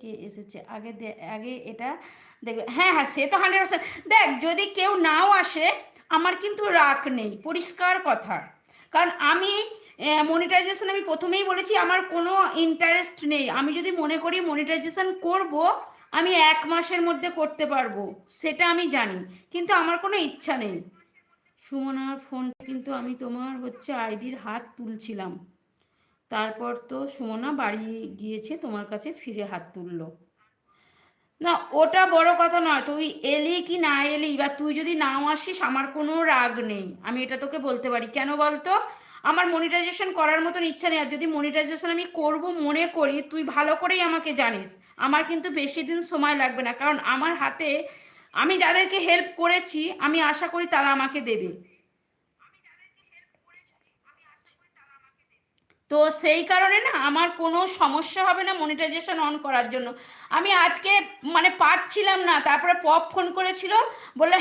কে এসেছে আগে আগে এটা দেখবে। হ্যাঁ হ্যাঁ, সে তো 100%। দেখ, যদি কেউ নাও আসে আমার কিন্তু রাগ নেই, পরিষ্কার কথা। কারণ আমি মনিটাইজেশন, আমি প্রথমেই বলেছি আমার কোনো ইন্টারেস্ট নেই। আমি যদি মনে করি মনিটাইজেশন করব, আমি 1 মাসের মধ্যে করতে পারবো, সেটা আমি জানি, কিন্তু আমার কোনো ইচ্ছা নেই। সুমনার ফোনটা কিন্তু আমি তোমার হচ্ছে আইডির হাত তুলছিলাম, তারপর তো সুমনা বাড়ি গিয়েছে, তোমার কাছে ফিরে হাত তুললো। না, ওটা বড় কথা নয়, তুই এলি কি না এলি, বা তুই যদি নাও আসিস আমার কোনো রাগ নেই, আমি এটা তোকে বলতে পারি। কেন বলতো, আমার মনিটাইজেশন করার মতন ইচ্ছা নেই। আর যদি মনিটাইজেশন আমি করব মনে করি, তুই ভালো করেই আমাকে জানিস, আমার কিন্তু বেশি দিন সময় লাগবে না। কারণ আমার হাতে, আমি যাদেরকে হেল্প করেছি আমি আশা করি তারা আমাকে দেবে। তো সেই কারণে না আমার কোনো সমস্যা হবে না মনিটাইজেশন অন করার জন্য। আমি আজকে মানে পারছিলাম না, তারপরে পপ ফোন করেছিল, বললো